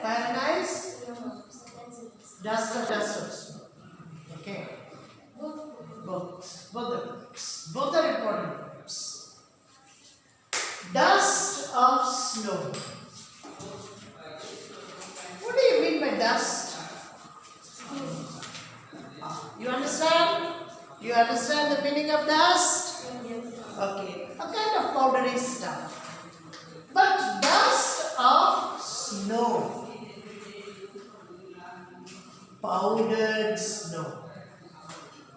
Fire and ice? Dust or dust of snow? Okay. Both are verbs. Both are important verbs. Dust of snow. What do you mean by dust? You understand? You understand the meaning of dust? Okay. A kind of powdery stuff. But dust of snow. Powdered snow.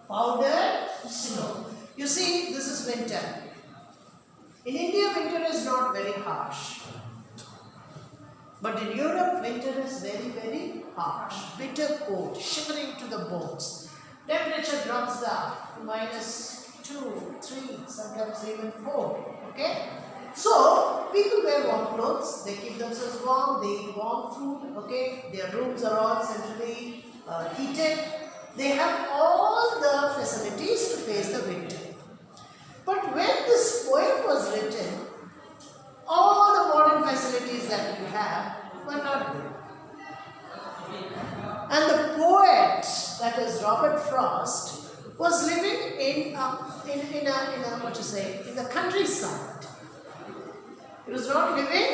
Powdered snow. You see, this is winter. In India, winter is not very harsh. But in Europe, winter is very, very harsh. Bitter cold, shivering to the bones. Temperature drops down to -2, 3, sometimes even 4. Okay? So, people wear warm clothes, they keep themselves warm, they eat warm food, okay? Their rooms are all centrally heated. They have all the facilities to face the winter. But when this poem was written, all the modern facilities that we have were not good. And the poet, that is Robert Frost, was living in the countryside. He was not living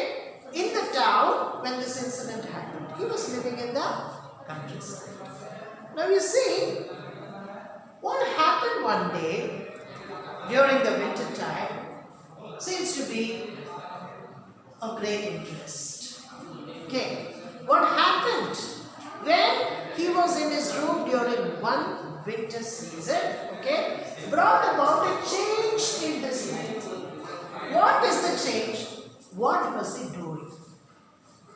in the town when this incident happened. He was living in the countryside. Now you see, what happened one day during the winter time seems to be of great interest. Okay, what happened when he was in his room during one winter season, okay, brought about a change in his life. What is the change? What was he doing?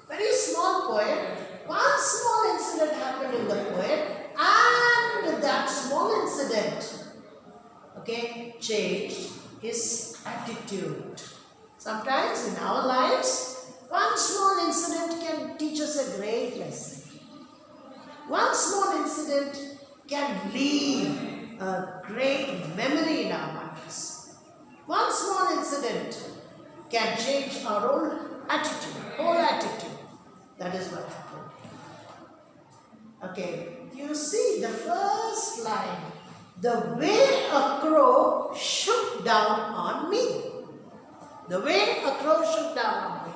Very small poem. One small incident happened in the poem, and that small incident, okay, changed his attitude. Sometimes in our lives, one small incident can teach us a great lesson. One small incident can leave a great memory in our minds. One small incident can change our whole attitude. That is what happened. Okay, you see the first line. The way a crow shook down on me. The way a crow shook down on me.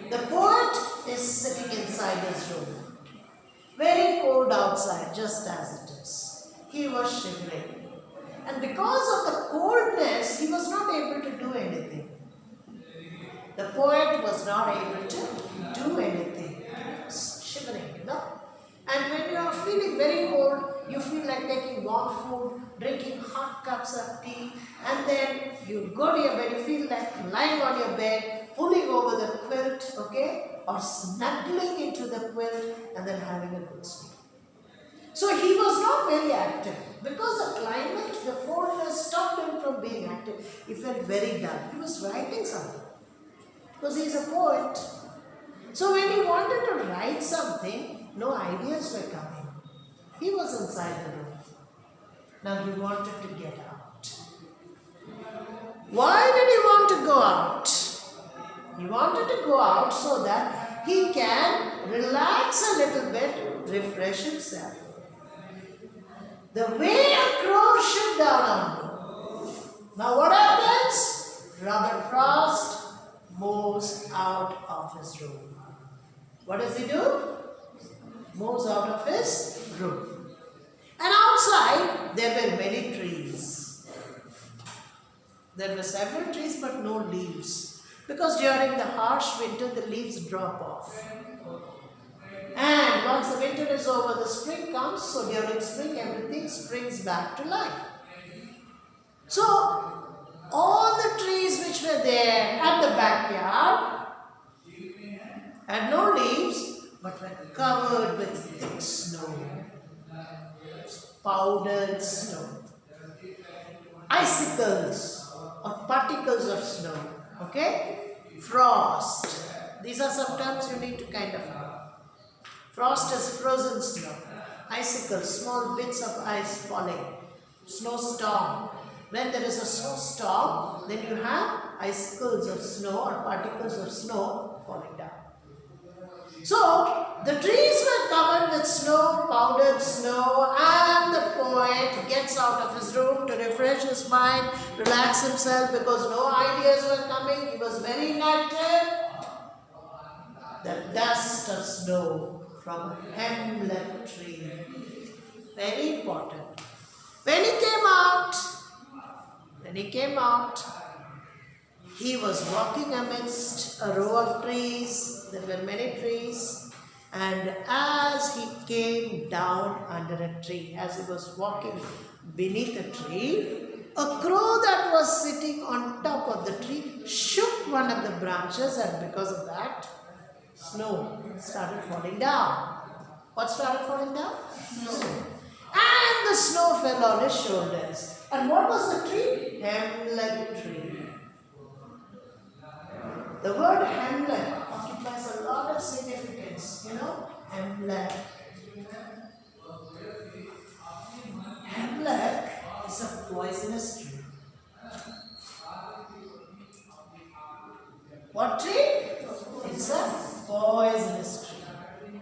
The poet is sitting inside his room. Very cold outside, just as it is. He was shivering. And because of the coldness, he was not able to do anything. The poet was not able to do anything. He was shivering, you know. And when you are feeling very cold, you feel like taking warm food, drinking hot cups of tea, and then you go to your bed, you feel like lying on your bed, pulling over the quilt, okay, or snuggling into the quilt and then having a good sleep. So he was not very active. Because the climate, the coldness stopped him from being active. He felt very dull. He was writing something. Because he is a poet. So when he wanted to write something, no ideas were coming. He was inside the room. Now he wanted to get out. Why did he want to go out? He wanted to go out so that he can relax a little bit, refresh himself. The way a crow shook down on me. Now what happens? Robert Frost moves out of his room. What does he do? Moves out of his room. And outside there were many trees. There were several trees but no leaves. Because during the harsh winter the leaves drop off. And once the winter is over, the spring comes. So during spring everything springs back to life. So all the trees which were there at the backyard had no leaves but were covered with thick snow, powdered snow, icicles or particles of snow, okay, frost. These are some terms you need to kind of know. Frost is frozen snow, icicles, small bits of ice falling, snowstorm. when there is a snowstorm, then you have icicles of snow or particles of snow falling down. So, the trees were covered with snow, powdered snow, and the poet gets out of his room to refresh his mind, relax himself because no ideas were coming. He was very inactive. The dust of snow from a hemlock tree. Very important. When he came out, he was walking amidst a row of trees. There were many trees. And as he came down under a tree, as he was walking beneath a tree, a crow that was sitting on top of the tree shook one of the branches, and because of that, snow started falling down. What started falling down? Snow. And the snow fell on his shoulders. And what was the tree? Hemlock tree. The word hemlock occupies a lot of significance, hemlock. Hemlock is a poisonous tree. What tree? It's a poisonous tree.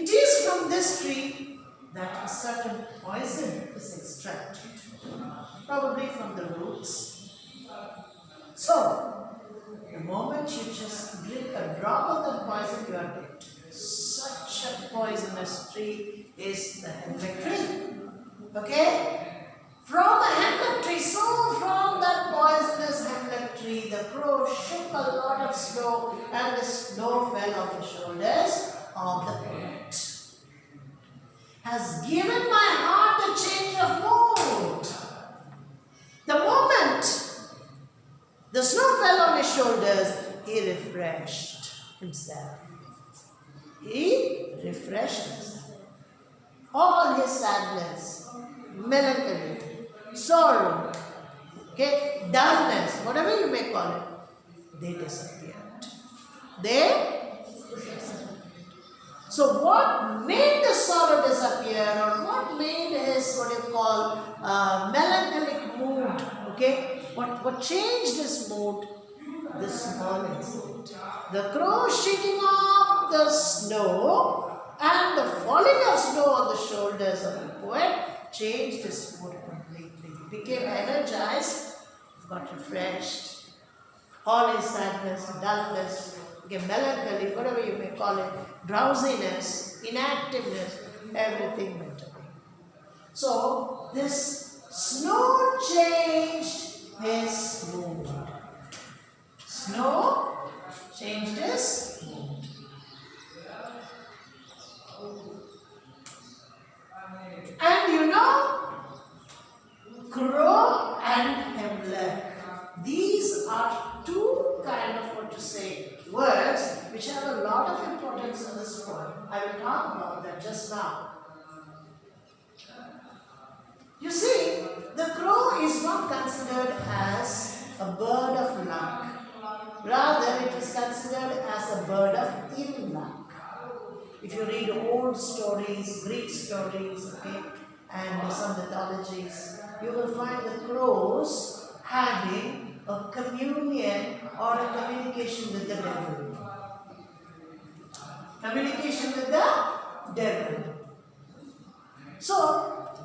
It is from this tree that a certain poison is extracted, probably from the roots. So, the moment you just drink a drop of the poison, you are dead. Such a poisonous tree is the hemlock tree. Okay? From a hemlock tree, so from that poisonous hemlock tree, the crow shook a lot of snow, and the snow fell on the shoulders of the poet. Has given my heart a change of mood. The moment the snow fell on his shoulders, he refreshed himself. He refreshed himself. All his sadness, melancholy, sorrow, dullness, whatever you may call it, they disappeared. So what made the sorrow disappear, or what made his, melancholic mood, What changed his mood? The small incident. The crow shaking off the snow and the falling of snow on the shoulders of the poet changed his mood completely. He became energized, got refreshed. All his sadness, dullness, melancholy, whatever you may call it, drowsiness, inactiveness, everything went away. So, this snow changed his mood. Snow changed his mood. And crow and hemlock, these are two words which have a lot of importance in this point. I will talk about that just now. You see, the crow is not considered as a bird of luck. Rather, it is considered as a bird of ill luck. If you read old stories, Greek stories, and some mythologies, you will find the crows having a communion or a communication with the devil. Communication with the devil. So,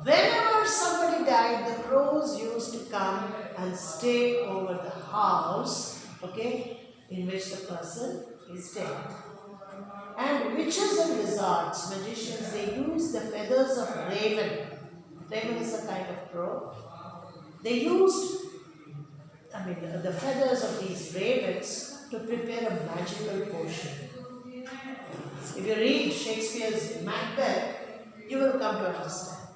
whenever somebody died, the crows used to come and stay over the house, in which the person is dead. And witches and wizards, magicians, they use the feathers of raven. Raven is a kind of crow. They used, the feathers of these ravens to prepare a magical potion. If you read Shakespeare's Macbeth, you will come to understand.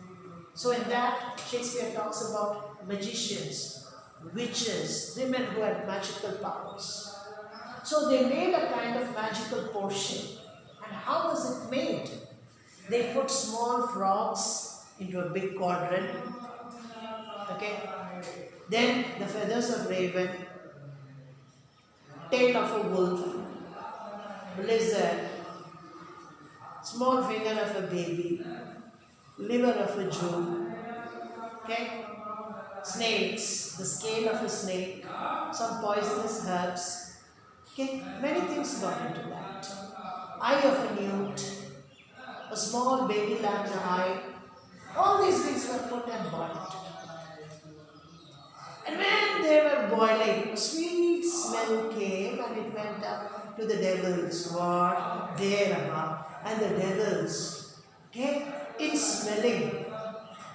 So in that, Shakespeare talks about magicians, witches, women who had magical powers. So they made a kind of magical potion. And how was it made? They put small frogs into a big cauldron. Then the feathers of raven, tail of a wolf, lizard, small finger of a baby, liver of a Jew, snakes, the scale of a snake, some poisonous herbs. Okay, many things got into that. Eye of a newt, a small baby lamb's eye. All these things were put and boiled. And when they were boiling, a sweet smell came and it went up to the devils who are there above. And the devils, okay, in smelling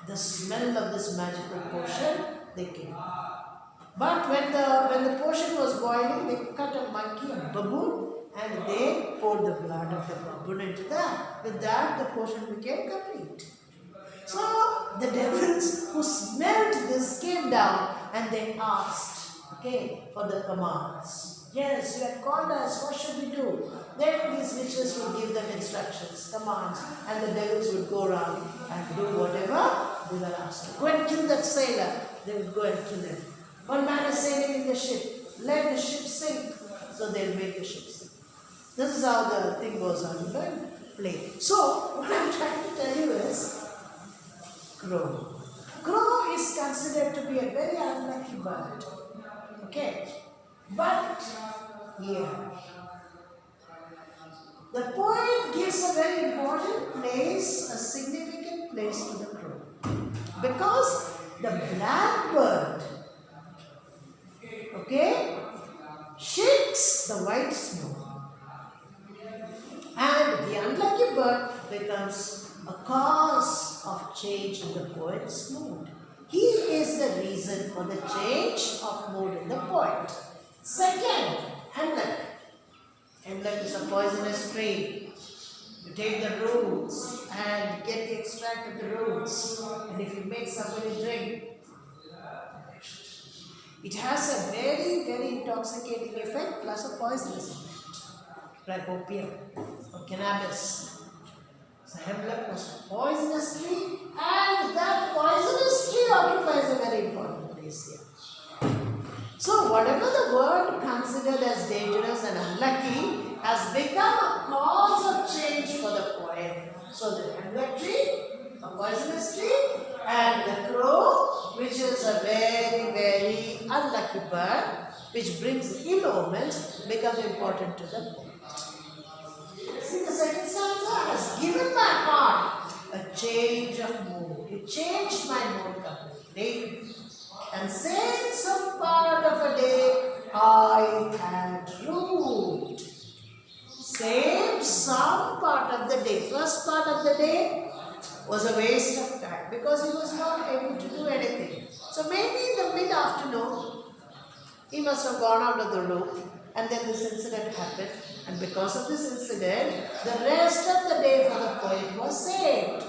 the smell of this magical potion, they came. But when the potion was boiling, they cut a monkey, a baboon, and they poured the blood of the baboon into that. With that, the potion became complete. So the devils who smelled this came down and they asked, okay, for the commands. Yes, you have called us, what should we do? Then these witches would give them instructions, commands, and the devils would go around and do whatever they were asked to. Go and kill that sailor. They would go and kill him. One man is sailing in the ship. Let the ship sink. So they'll make the ship sink. This is how the thing goes on. You can play. So, what I'm trying to tell you is, crow. Crow is considered to be a very unlucky bird. Okay? But, here, the poet gives a very important place, a significant place to the crow. Because the blackbird, okay, shakes the white snow. And the unlucky bird becomes a cause of change in the poet's mood. He is the reason for the change of mood in the poet. Second, hemlock. Hemlock is a poisonous tree. You take the roots and get the extract of the roots. And if you make somebody drink, it has a very, very intoxicating effect plus a poisonous effect, like opium or cannabis. So hemlock was a poisonous tree, and that poisonous tree occupies a very important place here. So whatever the world considered as dangerous and unlucky has become a cause of change for the poet. So the hemlock tree, a poisonous tree, and the crow, which is a very, very unlucky bird, which brings ill omens, become important to the poet. See, the second stanza has given my heart a change of mood. It changed my mood completely. And since some part of a day I had ruled. Saved some part of the day. First part of the day was a waste of time because he was not able to do anything. So maybe in the mid-afternoon, he must have gone out of the room, and then this incident happened. And because of this incident, the rest of the day for the poet was saved.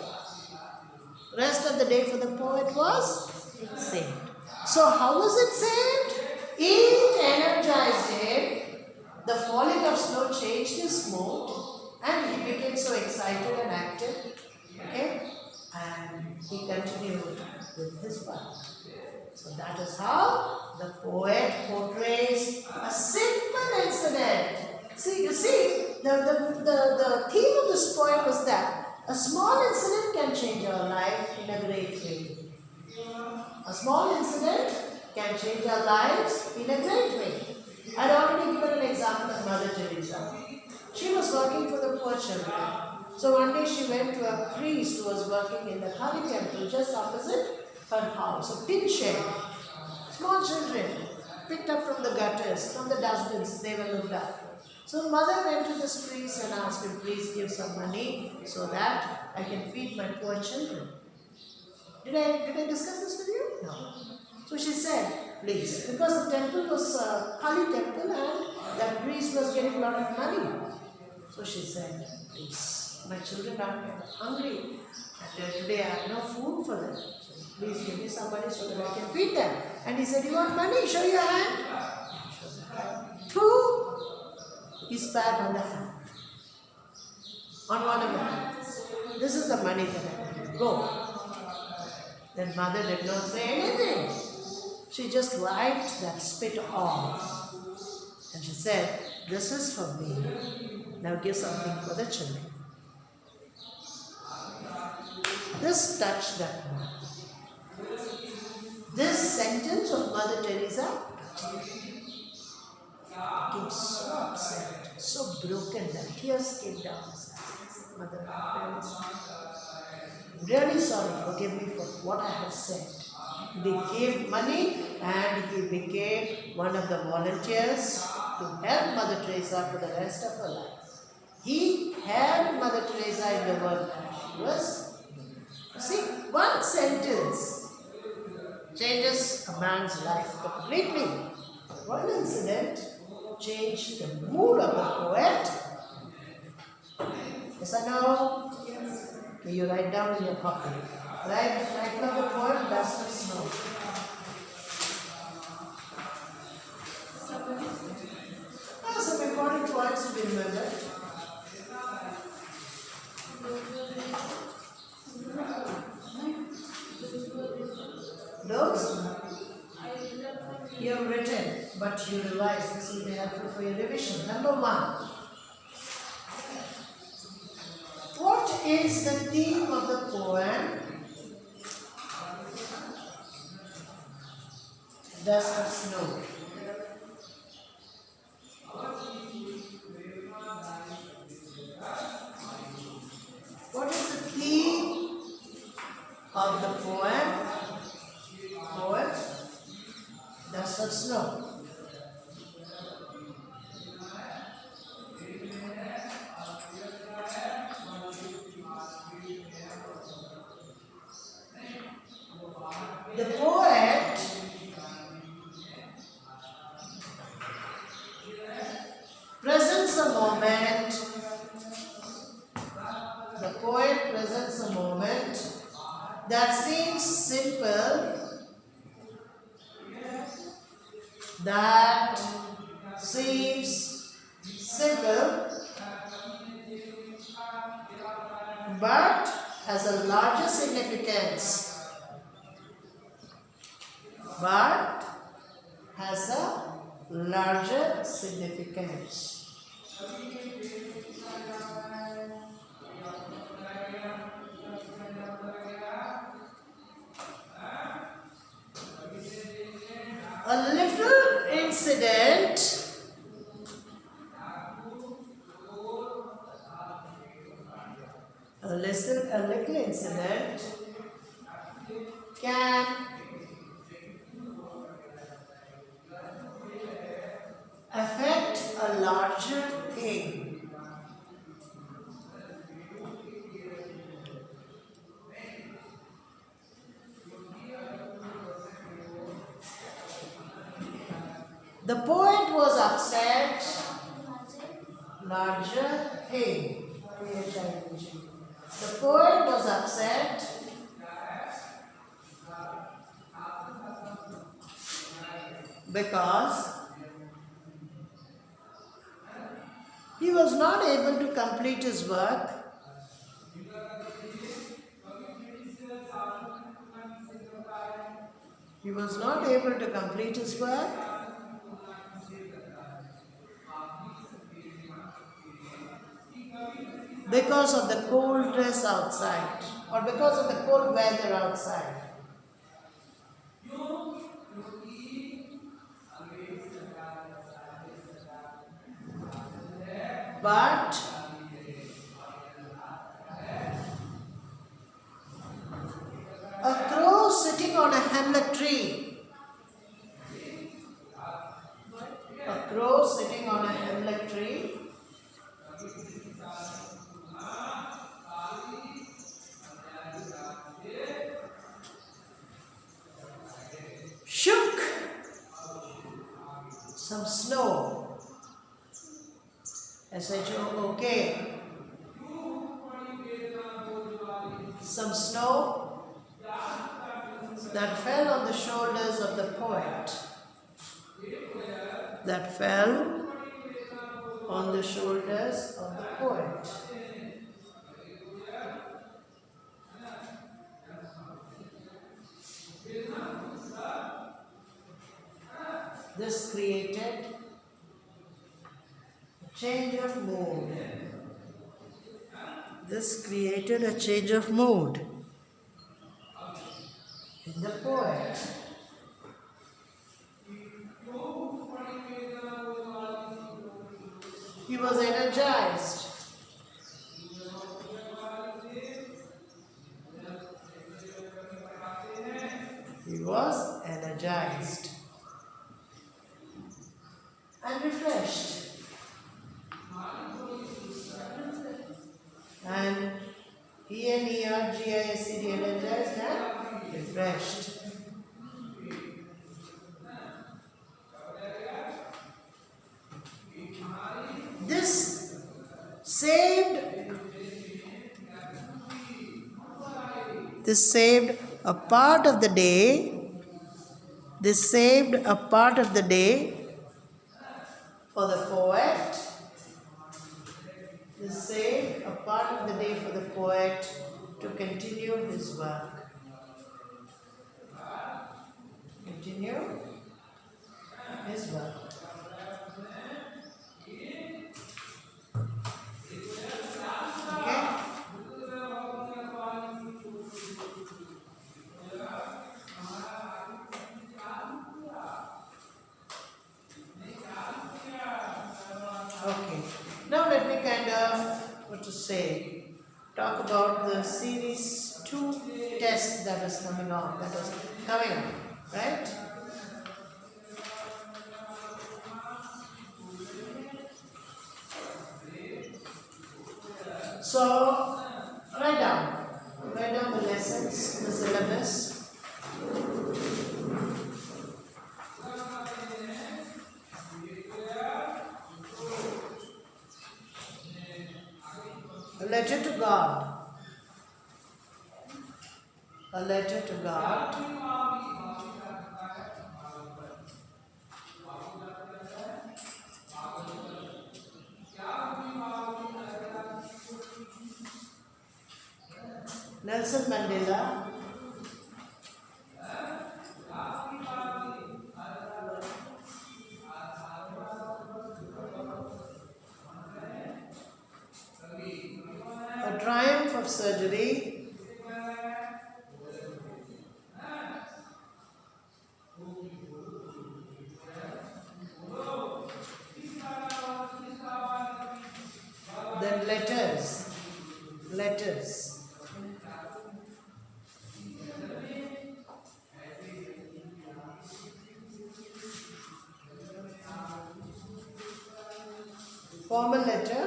Rest of the day for the poet was saved. So how was it saved? It energized him. The falling of snow changed his mood, and he became so excited and active. Okay? And he continued with his work. So that is how the poet portrays a simple incident. See, you see, the theme of this poem is that a small incident can change our life in a great way. A small incident can change our lives in a great way. I had already given an example of Mother Teresa. She was working for the poor children. So one day she went to a priest who was working in the Kali temple just opposite her house, a tin shed. Small children picked up from the gutters, from the dustbins, they were looked after. So mother went to this priest and asked him, please give some money so that I can feed my poor children. Did I discuss this with you? No. So she said, please, because the temple was a Kali temple and that priest was getting a lot of money. So she said, please, my children are hungry and today I have no food for them. So please give me some money so that I can feed them. And he said, you want money? Show your hand. Two. He spat on the hand. On one of the hands. This is the money that I want. Go. Then mother did not say anything. She just wiped that spit off. And she said, this is for me. Now give something for the children. This touched that man. This sentence of Mother Teresa became so upset, so broken that tears came down his eyes. Mother, I'm really sorry, forgive me for what I have said. He gave money and he became one of the volunteers to help Mother Teresa for the rest of her life. He helped Mother Teresa in the work that she was. See, one sentence changes a man's life completely. One incident changed the mood of the poet. Yes or no? Yes. Okay, you write down in your copy. Right now the poem Dust of Snow. Some important points to be remembered. Those you have written, but you revise. This will be helpful for your revision. Number 1. What is the theme of the poem Dust of Snow? What is the theme of the poem Dust of Snow? The poet presents a moment. The poet presents a moment that seems simple, but has a larger significance. But has a larger significance. A little incident can affect a larger thing. The poet was upset. Larger thing. The poet was upset because he was not able to complete his work. He was not able to complete his work because of the coldness outside, or because of the cold weather outside. But a crow sitting on a hemlock tree, shook some snow. S-H-O-O-K. Some snow that fell on the shoulders of the poet. This created a change of mood. In the poet. He was energized. He was energized and refreshed. And ENERGISED, energized and refreshed. This saved a part of the day. This saved a part of the day for the poet. This saved a part of the day for the poet to continue his work. Continue his work. Okay? Okay. Now let me talk about the series 2 test that is coming on. Right? So, write down the lessons, the syllabus. A letter to God. A letter to God. Nelson Mandela. A triumph of surgery. Then letters. Formal letter.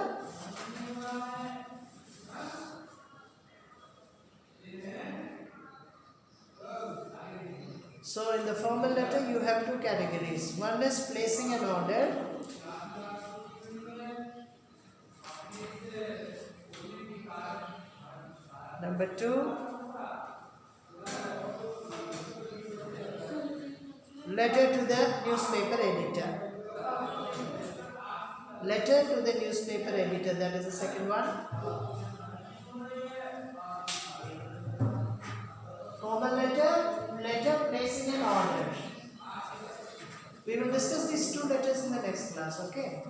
So in the formal letter you have two categories. One is placing an order. Number 2, letter to the newspaper editor. Letter to the newspaper editor, that is the second one. Formal letter placing an order. We will discuss these two letters in the next class, okay?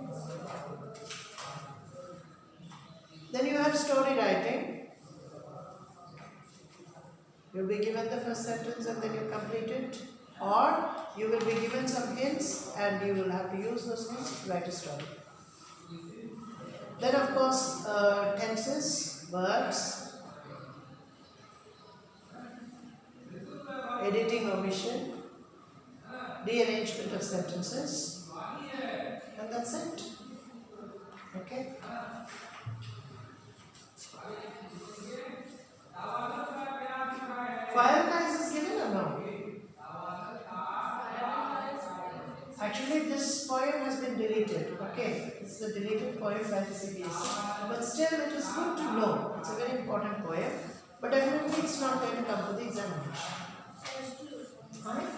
Then you have story writing. You'll be given the first sentence and then you complete it. Or you will be given some hints and you will have to use those hints to write a story. Then of course, tenses, verbs, editing, omission, rearrangement of sentences, and that's it. Okay? Fire prize is given or no? Actually, this poem has been deleted. Okay, it's a deleted poem by the CBSE. But still, it is good to know. It's a very important poem. But definitely, it's not going to come to the examination. Right?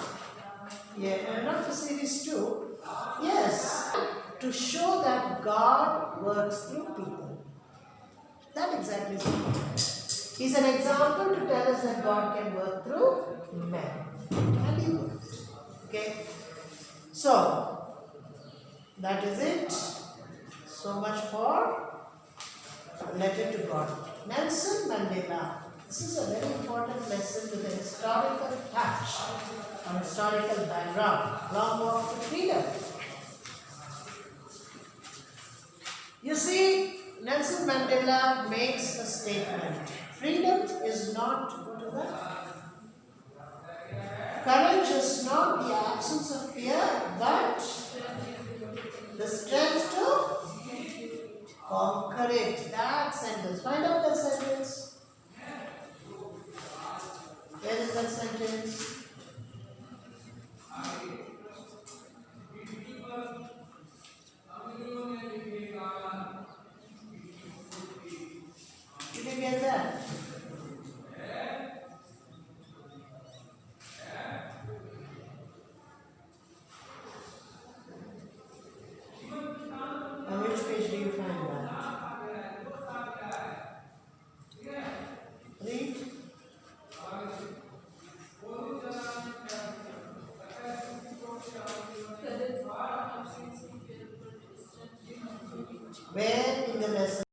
Yeah, and not for series 2. Yes, to show that God works through people. That exactly is the point. He's an example to tell us that God can work through men. And he worked. Okay? So, that is it. So much for a letter to God. Nelson Mandela. This is a very important lesson with a historical touch, a historical background. Long walk to freedom. Nelson Mandela makes a statement. Freedom is not, what is that? Courage is not the absence of fear, but the strength to conquer it. That sentence. Find out that sentence. Where is that sentence? Did you get that? On which page do you find that? Read. Where in the lesson?